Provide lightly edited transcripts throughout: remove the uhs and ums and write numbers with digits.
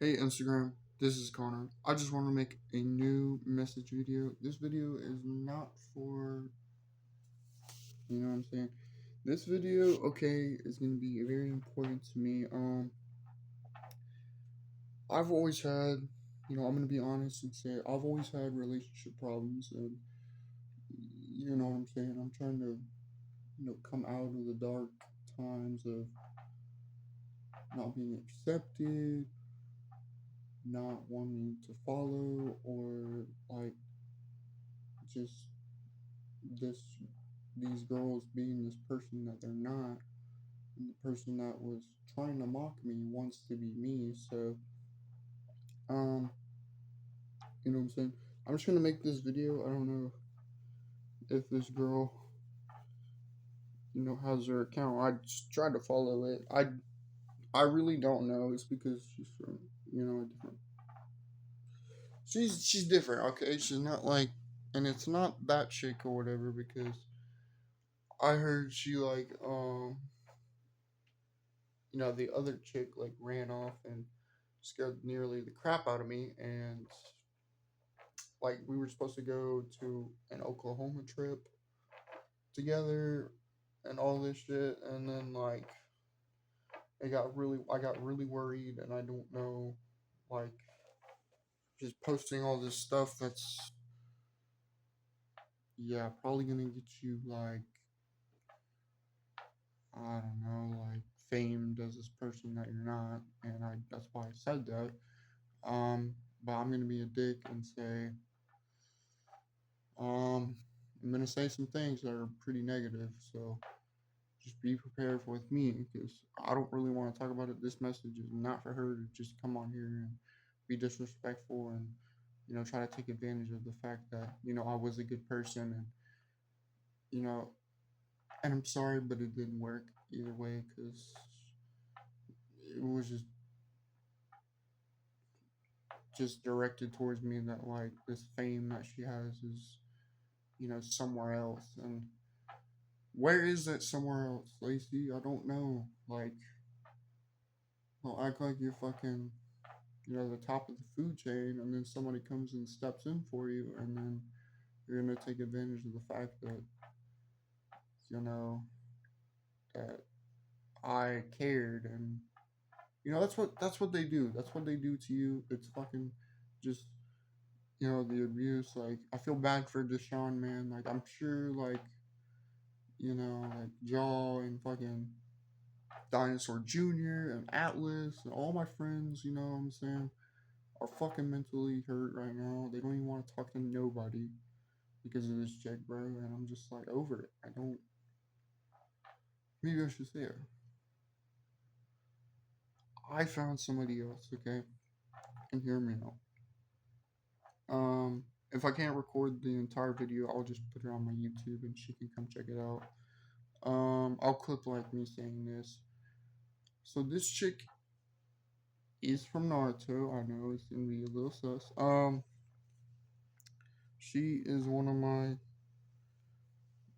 Hey Instagram, this is Connor. I just want to make a new message video. This video is not for, you know what I'm saying? This video, okay, is going to be very important to me. I've always had, I'm going to be honest and say I've always had relationship problems, and you know what I'm saying? I'm trying to, come out of the dark times of not being accepted, not wanting to follow, or like just this these girls being this person that they're not, and the person that was trying to mock me wants to be me. So um you know what I'm saying, I'm just gonna make this video. I don't know if this girl has her account. I just tried to follow it. I really don't know. It's because she's from a different, she's different. Okay, she's not like, and it's not that chick or whatever, because I heard she like the other chick like ran off and scared nearly the crap out of me. And like we were supposed to go to an Oklahoma trip together and all this shit. And then like I got really worried, and I don't know, like, just posting all this stuff that's, yeah, probably gonna get you like, I don't know, like famed as this person that you're not. And that's why I said that. But I'm gonna be a dick and say, Um, I'm gonna say some things that are pretty negative, so just be prepared with me, because I don't really want to talk about it. This message is not for her to just come on here and be disrespectful and try to take advantage of the fact that I was a good person. And you know and I'm sorry, but it didn't work either way, because it was just directed towards me that like this fame that she has is somewhere else. And where is that somewhere else, Lacey? I don't know. Like, don't act like you're fucking, the top of the food chain, and then somebody comes and steps in for you, and then you're gonna take advantage of the fact that, you know, that I cared. And that's what they do. That's what they do to you. It's fucking just, the abuse. Like, I feel bad for Deshaun, man. Like, I'm sure, like, like Jaw and fucking Dinosaur Jr. and Atlas and all my friends, you know what I'm saying, are fucking mentally hurt right now. They don't even want to talk to nobody because of this chick, bro. And I'm just like over it. I don't. Maybe I should say it. I found somebody else, okay? And hear me out. If I can't record the entire video, I'll just put it on my YouTube and she can come check it out. I'll clip like me saying this. So this chick is from Naruto. I know it's gonna be a little sus. She is one of my,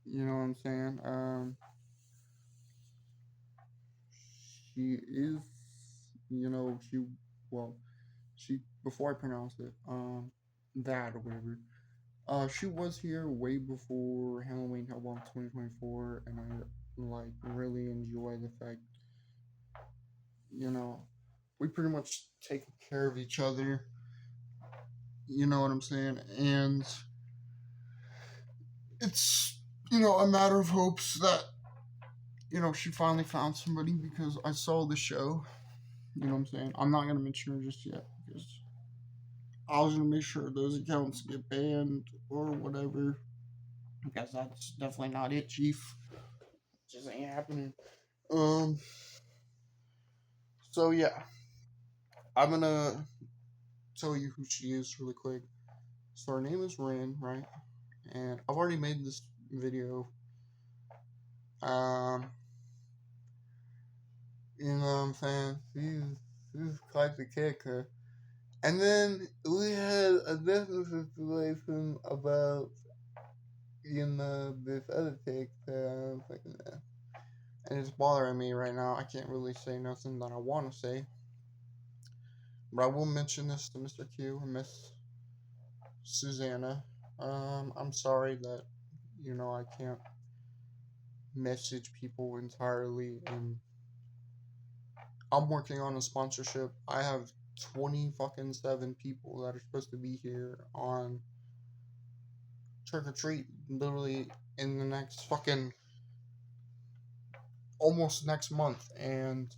you know what I'm saying. She is, well, she, before I pronounce it, that or whatever. She was here way before Halloween Hellbound 2024, and I like really enjoy the fact, you know, we pretty much take care of each other. You know what I'm saying? And it's a matter of hopes that she finally found somebody, because I saw the show. You know what I'm saying? I'm not gonna mention her just yet, because I was gonna make sure those accounts get banned or whatever, because that's definitely not it, Chief. It just ain't happening. Um. So yeah, I'm gonna tell you who she is really quick. So her name is Ren, right? And I've already made this video. Um. You know what I'm saying? She's quite the kicker. And then we had a different situation about this other chick that I'm fucking and it's bothering me right now. I can't really say nothing that I want to say. But I will mention this to Mr. Q and Miss Susanna. I'm sorry that, I can't message people entirely, and I'm working on a sponsorship. I have 20 fucking 7 people that are supposed to be here on trick or treat literally in the next fucking almost next month, and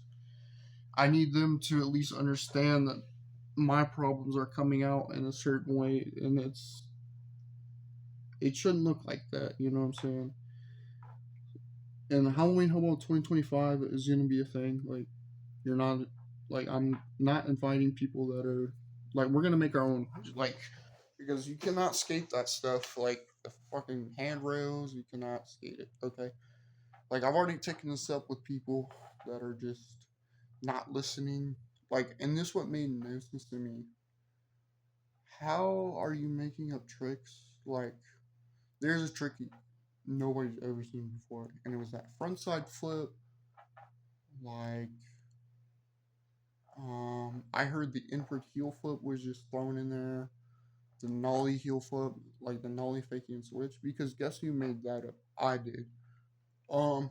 I need them to at least understand that my problems are coming out in a certain way, and it shouldn't look like that, you know what I'm saying? And Halloween Hobo 2025 is gonna be a thing. Like, you're not, like, I'm not inviting people that are, like, we're gonna make our own, like, because you cannot skate that stuff, like the fucking handrails, you cannot skate it, okay? Like, I've already taken this up with people that are just not listening. Like, and this what made no sense to me. How are you making up tricks? Like, there's a trick nobody's ever seen before, and it was that frontside flip. Like, I heard the inward heel flip was just thrown in there. The nollie heel flip, like the nollie faking switch, because guess who made that up? I did. Um,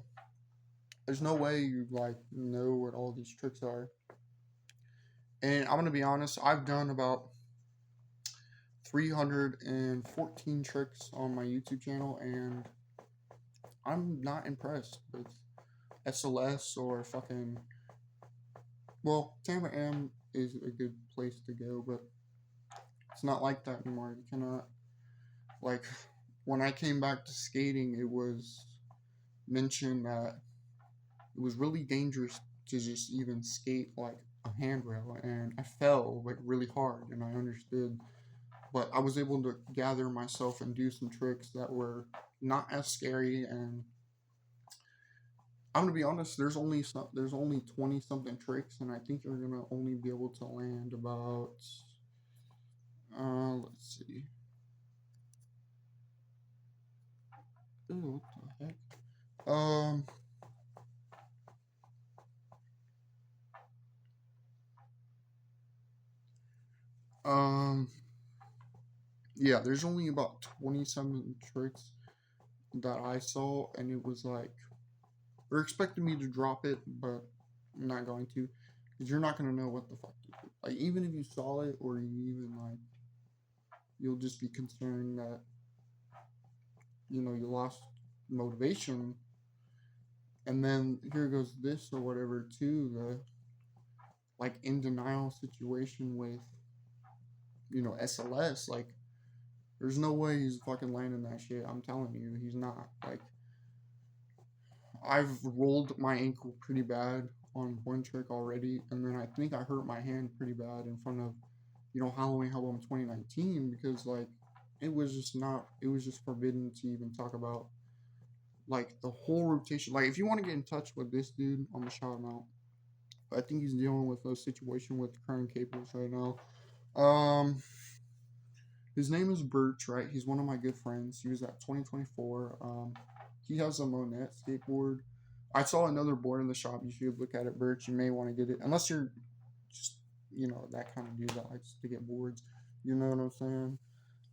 there's no way you like know what all these tricks are. And I'm gonna be honest, I've done about 314 tricks on my YouTube channel, and I'm not impressed with SLS or fucking. Well, Tampa M is a good place to go, but it's not like that anymore. You cannot, like, when I came back to skating, it was mentioned that it was really dangerous to just even skate like a handrail, and I fell like really hard, and I understood, but I was able to gather myself and do some tricks that were not as scary. And I'm gonna be honest, there's only 20 something tricks, and I think you're gonna only be able to land about let's see. Ooh, what the heck? Um yeah, there's only about 27 tricks that I saw, and it was like they're expecting me to drop it, but I'm not going to, because you're not gonna know what the fuck to do. Like, even if you saw it, or you even like, you'll just be concerned that you lost motivation. And then here goes this or whatever too, the like in denial situation with SLS. Like, there's no way he's fucking landing that shit. I'm telling you, he's not. Like, I've rolled my ankle pretty bad on one trick already, and then I think I hurt my hand pretty bad in front of, Halloween Hellbound 2019, because like it was just not. It was just forbidden to even talk about like the whole rotation. Like, if you want to get in touch with this dude, I'm gonna shout him out. I think he's dealing with a situation with current cables right now. His name is Birch, right? He's one of my good friends. He was at 2024. He has a Monette skateboard. I saw another board in the shop. You should look at it, Birch. You may want to get it, unless you're just that kind of dude that likes to get boards. You know what I'm saying?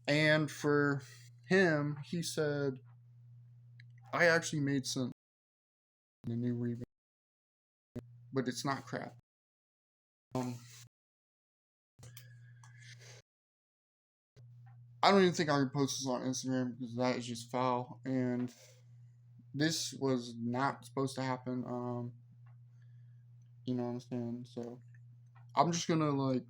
And for him, he said, I actually made some the new revamp, but it's not crap. Um, I don't even think I can post this on Instagram because that is just foul. And this was not supposed to happen. You know what I'm saying? So I'm just gonna like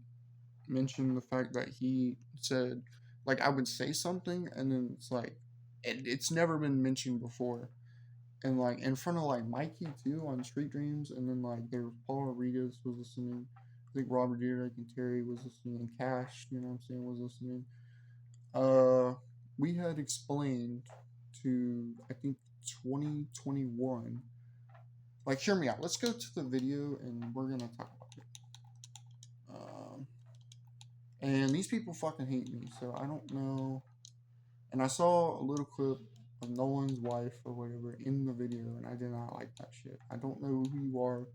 mention the fact that he said, like, I would say something, and then it's like it's never been mentioned before, and like in front of like Mikey too on Street Dreams, and then like there was Paul Rodriguez was listening. I think Robert Dierek and Terry was listening, and Cash, you know what I'm saying, was listening. We had explained to, I think, 2021. Like, hear me out. Let's go to the video and we're gonna talk about it. And these people fucking hate me, so I don't know. And I saw a little clip of Nolan's wife or whatever in the video, and I did not like that shit. I don't know who you are,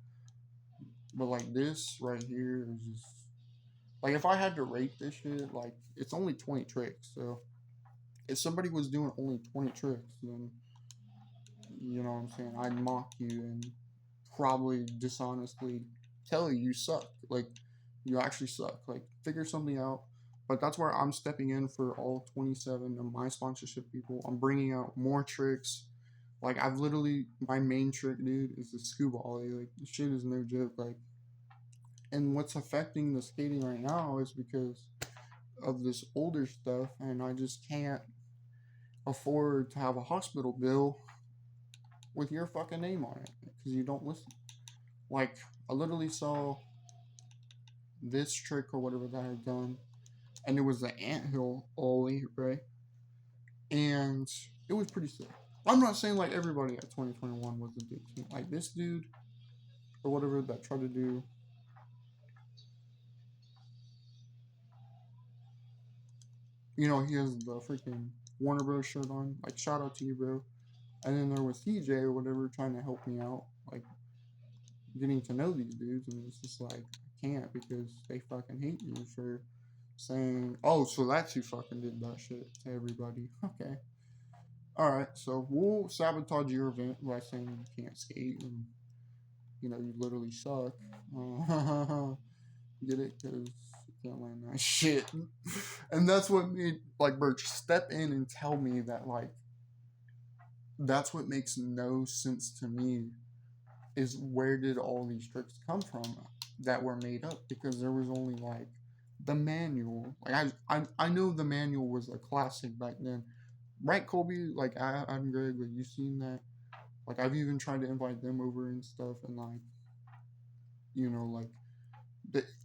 but like this right here is just. Like if I had to rate this shit, like it's only 20 tricks. So if somebody was doing only 20 tricks, then you know what I'm saying, I'd mock you and probably dishonestly tell you suck. Like you actually suck. Like figure something out. But that's where I'm stepping in for all 27 of my sponsorship people. I'm bringing out more tricks. Like I've literally my main trick, dude, is the scuba ollie. Like the shit is no joke. Like, and what's affecting the skating right now is because of this older stuff, and I just can't afford to have a hospital bill with your fucking name on it because you don't listen. Like I literally saw this trick or whatever that I had done, and it was the anthill ollie, right? And it was pretty sick. I'm not saying like everybody at 2021 was a dick. Like this dude or whatever that tried to do. You know, he has the freaking Warner Bros. Shirt on. Like, shout out to you, bro. And then there was CJ or whatever trying to help me out, like getting to know these dudes, and it's just like I can't because they fucking hate me for saying, "Oh, so that's who fucking did that shit to everybody." Okay, all right, so we'll sabotage your event by saying you can't skate and you know you literally suck. Get it? Because you can't land that shit, and that's what made like Birch step in and tell me that like that's what makes no sense to me is where did all these tricks come from that were made up because there was only like the manual. Like I know the manual was a classic back then, right, Colby? Like I'm Greg. Like you seen that? Like I've even tried to invite them over and stuff, and like you know like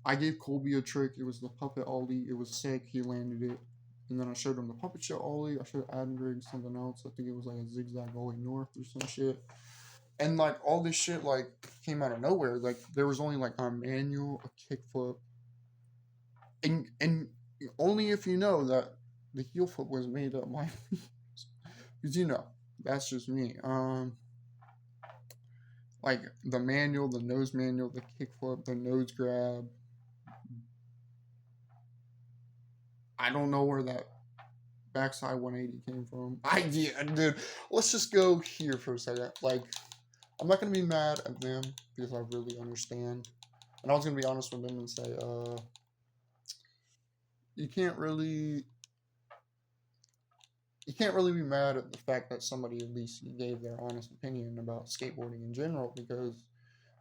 I gave Colby a trick. It was the puppet ollie. It was sick. He landed it. And then I showed him the puppet show ollie. I showed Adam Greg something else. I think it was like a zigzag ollie north or some shit. And like all this shit like came out of nowhere. Like there was only like a manual, a kickflip, and only if you know that the heel flip was made up by because you know that's just me. Like the manual, the nose manual, the kickflip, the nose grab. I don't know where that backside 180 came from. Yeah, dude. Let's just go here for a second. Like I'm not gonna be mad at them because I really understand. And I was gonna be honest with them and say, you can't really be mad at the fact that somebody at least gave their honest opinion about skateboarding in general because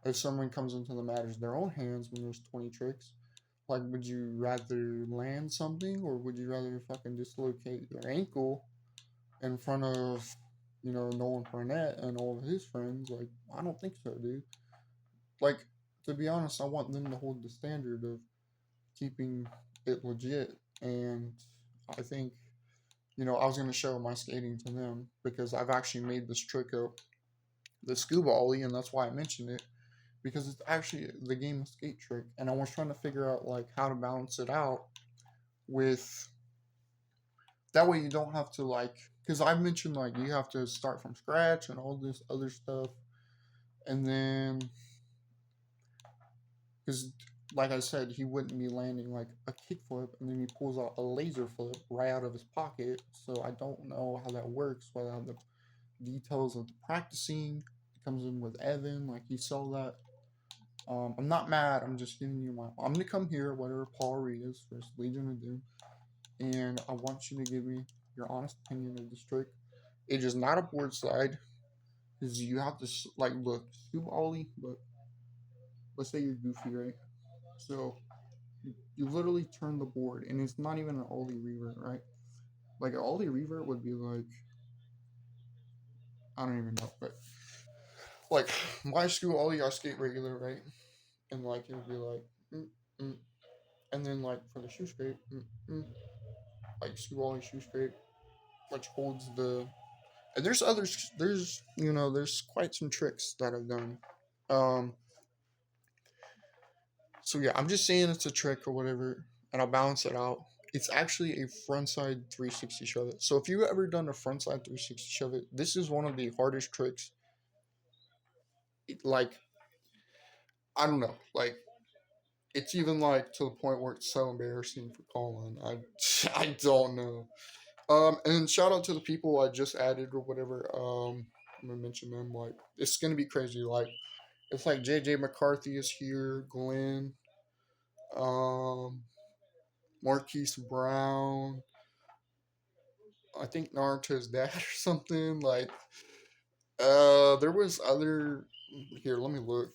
if someone comes into the matters their own hands when there's 20 tricks, like would you rather land something or would you rather fucking dislocate your ankle in front of Nolan Barnett and all of his friends? Like I don't think so, dude. Like to be honest, I want them to hold the standard of keeping it legit, and I think I was going to show my skating to them because I've actually made this trick of the scuba ollie, and that's why I mentioned it because it's actually the game of skate trick, and I was trying to figure out like how to balance it out with that way you don't have to like because I mentioned like you have to start from scratch and all this other stuff, and then because like I said, he wouldn't be landing like a kickflip and then he pulls out a laser flip right out of his pocket. So I don't know how that works. Whether I have the details of the practicing. It comes in with Evan, like he saw that. I'm not mad. I'm just giving you my. I'm gonna come here, whatever Paul Reed is, first Legion of Doom, and I want you to give me your honest opinion of this trick. It is not a board slide, because you have to like look, scoop ollie. But let's say you're goofy, right? So you literally turn the board, and it's not even an ollie revert, right? Like an ollie revert would be like I don't even know, but like my school ollie I skate regular, right? And like it would be like, mm, mm. And then like for the shoe scrape, like school ollie shoe scrape, which holds the. And there's others. There's quite some tricks that I've done. Um. So yeah, I'm just saying it's a trick or whatever, and I'll balance it out. It's actually a frontside 360 shove it. So if you've ever done a frontside 360 shove it, this is one of the hardest tricks. Like I don't know, like It's even like to the point where it's so embarrassing for Colin. I don't know. And shout out to the people I just added or whatever. I'm gonna mention them. Like it's gonna be crazy. Like it's like JJ McCarthy is here, Glenn, um, Marquise Brown. I think Naruto's dad or something. Like there was other. Here, let me look.